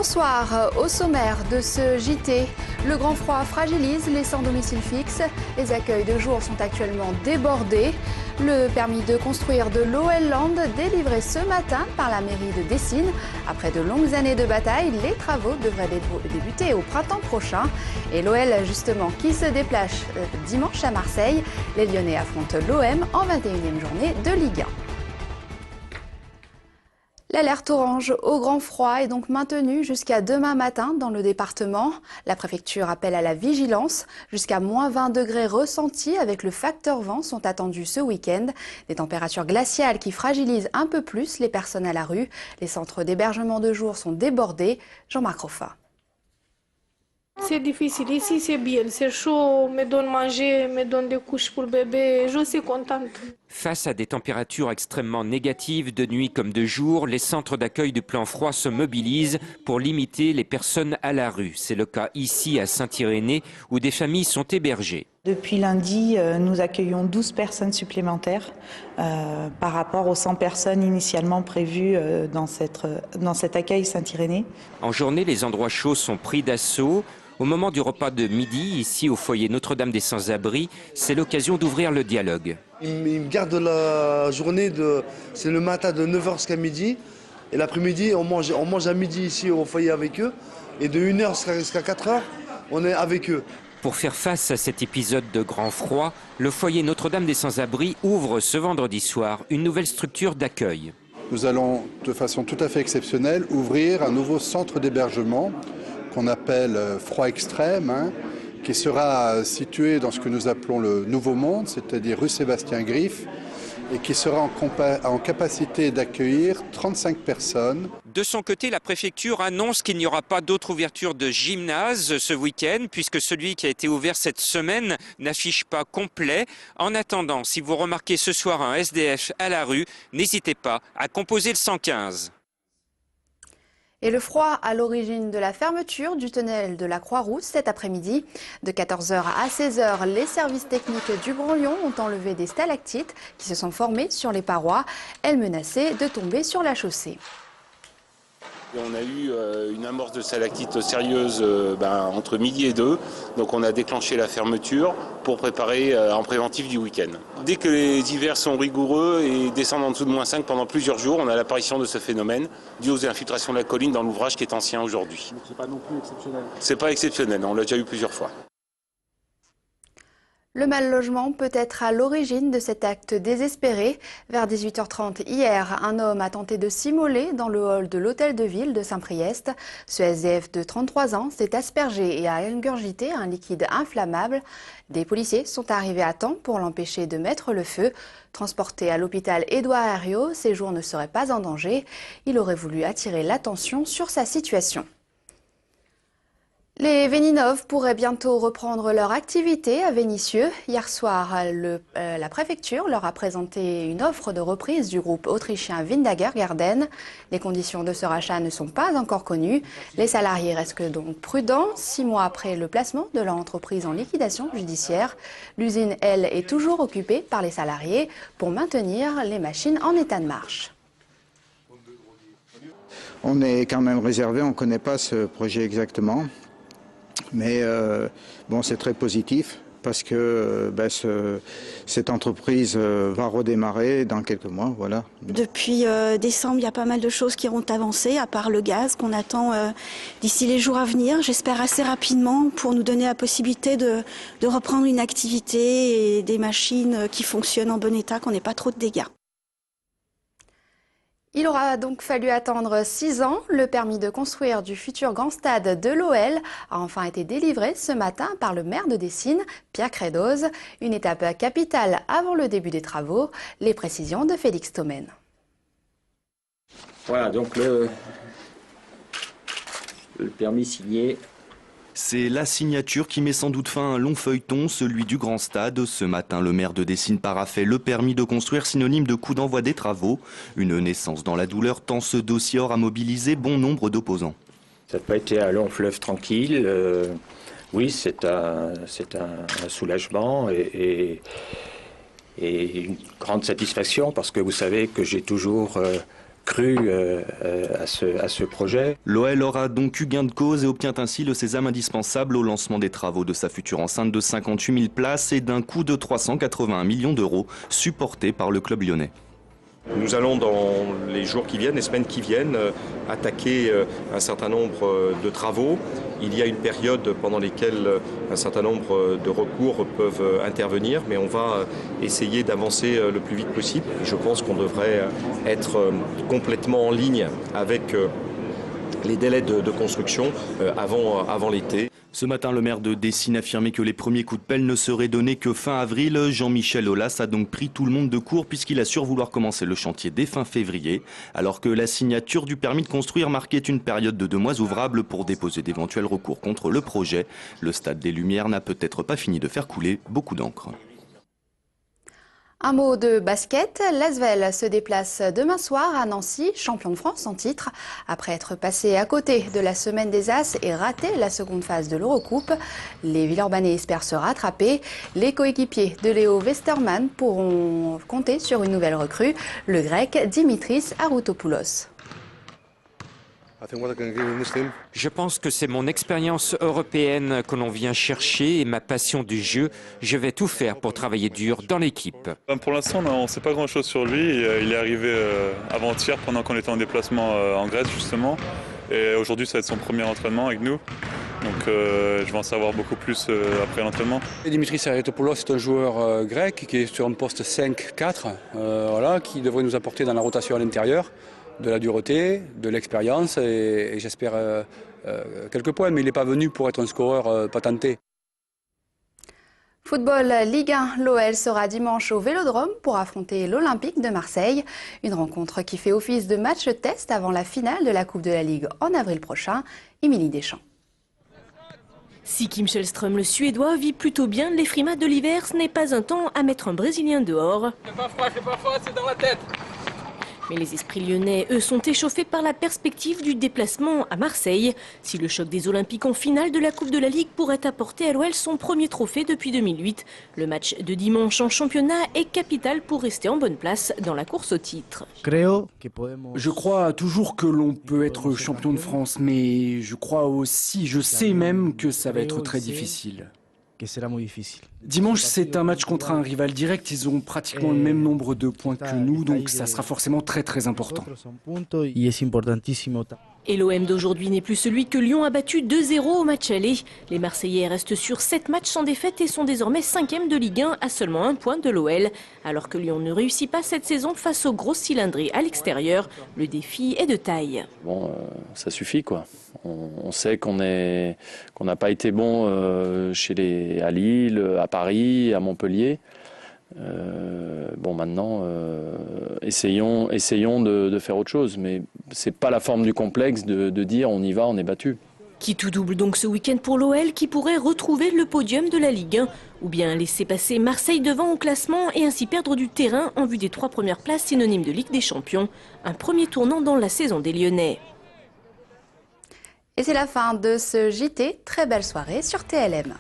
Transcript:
Bonsoir, au sommaire de ce JT, le grand froid fragilise les sans domicile fixe. Les accueils de jour sont actuellement débordés. Le permis de construire de l'OL Land délivré ce matin par la mairie de Dessines. Après de longues années de bataille, les travaux devraient débuter au printemps prochain. Et l'OL justement qui se déplace dimanche à Marseille. Les Lyonnais affrontent l'OM en 21e journée de Ligue 1. L'alerte orange au grand froid est donc maintenue jusqu'à demain matin dans le département. La préfecture appelle à la vigilance. Jusqu'à moins 20 degrés ressentis avec le facteur vent sont attendus ce week-end. Des températures glaciales qui fragilisent un peu plus les personnes à la rue. Les centres d'hébergement de jour sont débordés. Jean-Marc Roffa. C'est difficile, ici c'est bien, c'est chaud, on me donne manger, me donne des couches pour le bébé, je suis contente. Face à des températures extrêmement négatives de nuit comme de jour, les centres d'accueil du plan froid se mobilisent pour limiter les personnes à la rue. C'est le cas ici à Saint-Irénée où des familles sont hébergées. Depuis lundi, nous accueillons 12 personnes supplémentaires par rapport aux 100 personnes initialement prévues dans cet accueil Saint-Irénée. En journée, les endroits chauds sont pris d'assaut. Au moment du repas de midi, ici au foyer Notre-Dame des Sans-Abris, c'est l'occasion d'ouvrir le dialogue. Ils me gardent la journée, c'est le matin de 9h jusqu'à midi. Et l'après-midi, on mange à midi ici au foyer avec eux. Et de 1h jusqu'à 4h, on est avec eux. Pour faire face à cet épisode de grand froid, le foyer Notre-Dame des Sans-Abris ouvre ce vendredi soir une nouvelle structure d'accueil. Nous allons, de façon tout à fait exceptionnelle, ouvrir un nouveau centre d'hébergement qu'on appelle Froid Extrême, qui sera situé dans ce que nous appelons le Nouveau Monde, c'est-à-dire rue Sébastien Griffe, et qui sera en capacité d'accueillir 35 personnes. De son côté, la préfecture annonce qu'il n'y aura pas d'autre ouverture de gymnase ce week-end, puisque celui qui a été ouvert cette semaine n'affiche pas complet. En attendant, si vous remarquez ce soir un SDF à la rue, n'hésitez pas à composer le 115. Et le froid à l'origine de la fermeture du tunnel de la Croix-Rousse cet après-midi. De 14h à 16h, les services techniques du Grand Lyon ont enlevé des stalactites qui se sont formées sur les parois. Elles menaçaient de tomber sur la chaussée. Et on a eu une amorce de stalactites sérieuse entre midi et 2. Donc on a déclenché la fermeture pour préparer en préventif du week-end. Dès que les hivers sont rigoureux et descendent en dessous de -5 pendant plusieurs jours, on a l'apparition de ce phénomène dû aux infiltrations de la colline dans l'ouvrage qui est ancien aujourd'hui. Mais c'est pas non plus exceptionnel. C'est pas exceptionnel, on l'a déjà eu plusieurs fois. Le mal-logement peut être à l'origine de cet acte désespéré. Vers 18h30 hier, un homme a tenté de s'immoler dans le hall de l'hôtel de ville de Saint-Priest. Ce SDF de 33 ans s'est aspergé et a ingurgité un liquide inflammable. Des policiers sont arrivés à temps pour l'empêcher de mettre le feu. Transporté à l'hôpital Édouard Herriot, ses jours ne seraient pas en danger. Il aurait voulu attirer l'attention sur sa situation. Les Véninov pourraient bientôt reprendre leur activité à Vénissieux. Hier soir, la préfecture leur a présenté une offre de reprise du groupe autrichien Windager Garden. Les conditions de ce rachat ne sont pas encore connues. Les salariés restent donc prudents. 6 mois après le placement de leur entreprise en liquidation judiciaire, l'usine, elle, est toujours occupée par les salariés pour maintenir les machines en état de marche. On est quand même réservé, on ne connaît pas ce projet exactement. Mais bon, c'est très positif parce que cette entreprise va redémarrer dans quelques mois. Voilà. Depuis décembre, il y a pas mal de choses qui ont avancé, à part le gaz qu'on attend d'ici les jours à venir. J'espère assez rapidement pour nous donner la possibilité de reprendre une activité et des machines qui fonctionnent en bon état, qu'on n'ait pas trop de dégâts. Il aura donc fallu attendre 6 ans. Le permis de construire du futur grand stade de l'OL a enfin été délivré ce matin par le maire de Dessines, Pierre Credoz. Une étape capitale avant le début des travaux. Les précisions de Félix Thomène. Voilà, donc le permis signé. C'est la signature qui met sans doute fin à un long feuilleton, celui du grand stade. Ce matin, le maire de Dessines paraphait le permis de construire, synonyme de coup d'envoi des travaux. Une naissance dans la douleur, tant ce dossier aura mobilisé bon nombre d'opposants. Ça n'a pas été un long fleuve tranquille. Oui, c'est un soulagement et une grande satisfaction parce que vous savez que j'ai toujours cru à ce projet. L'OL aura donc eu gain de cause et obtient ainsi le sésame indispensable au lancement des travaux de sa future enceinte de 58 000 places et d'un coût de 381 millions d'euros supporté par le club lyonnais. Nous allons dans les jours qui viennent, les semaines qui viennent, attaquer un certain nombre de travaux. Il y a une période pendant laquelle un certain nombre de recours peuvent intervenir, mais on va essayer d'avancer le plus vite possible. Je pense qu'on devrait être complètement en ligne avec les délais de construction avant l'été. Ce matin, le maire de Dessines affirmait que les premiers coups de pelle ne seraient donnés que fin avril. Jean-Michel Aulas a donc pris tout le monde de court puisqu'il assure vouloir commencer le chantier dès fin février. Alors que la signature du permis de construire marquait une période de 2 mois ouvrables pour déposer d'éventuels recours contre le projet. Le Stade des Lumières n'a peut-être pas fini de faire couler beaucoup d'encre. Un mot de basket, l'Asvel se déplace demain soir à Nancy, champion de France en titre. Après être passé à côté de la semaine des As et raté la seconde phase de l'Eurocoupe, les Villeurbanais espèrent se rattraper. Les coéquipiers de Léo Westermann pourront compter sur une nouvelle recrue, le grec Dimitris Aroutopoulos. Je pense que c'est mon expérience européenne que l'on vient chercher et ma passion du jeu. Je vais tout faire pour travailler dur dans l'équipe. Pour l'instant, on ne sait pas grand-chose sur lui. Il est arrivé avant-hier pendant qu'on était en déplacement en Grèce justement. Et aujourd'hui, ça va être son premier entraînement avec nous. Donc je vais en savoir beaucoup plus après l'entraînement. Dimitris Aroutopoulos est un joueur grec qui est sur un poste 5-4, qui devrait nous apporter dans la rotation à l'intérieur de la dureté, de l'expérience et j'espère quelques points, mais il n'est pas venu pour être un scoreur patenté. Football Ligue 1, l'OL sera dimanche au Vélodrome pour affronter l'Olympique de Marseille. Une rencontre qui fait office de match test avant la finale de la Coupe de la Ligue en avril prochain. Émilie Deschamps. Si Kim Källström, le Suédois, vit plutôt bien les frimas de l'hiver, ce n'est pas un temps à mettre un Brésilien dehors. C'est pas froid, c'est dans la tête. Mais les esprits lyonnais, eux, sont échauffés par la perspective du déplacement à Marseille. Si le choc des Olympiques en finale de la Coupe de la Ligue pourrait apporter à l'OL son premier trophée depuis 2008, le match de dimanche en championnat est capital pour rester en bonne place dans la course au titre. Je crois toujours que l'on peut être champion de France, mais je sais même que ça va être très difficile. Dimanche, c'est un match contre un rival direct. Ils ont pratiquement le même nombre de points que nous, donc ça sera forcément très important. Et l'OM d'aujourd'hui n'est plus celui que Lyon a battu 2-0 au match aller. Les Marseillais restent sur 7 matchs sans défaite et sont désormais 5e de Ligue 1 à seulement 1 point de l'OL. Alors que Lyon ne réussit pas cette saison face aux grosses cylindrées à l'extérieur, le défi est de taille. Bon, ça suffit quoi. On sait qu'on n'a pas été bon à Lille, à Paris, à Montpellier. Maintenant, essayons de faire autre chose, mais c'est pas la forme du complexe de dire on y va, on est battu. Qui tout double donc ce week-end pour l'OL qui pourrait retrouver le podium de la Ligue 1 ou bien laisser passer Marseille devant au classement et ainsi perdre du terrain en vue des 3 premières places synonymes de Ligue des Champions. Un premier tournant dans la saison des Lyonnais. Et c'est la fin de ce JT. Très belle soirée sur TLM.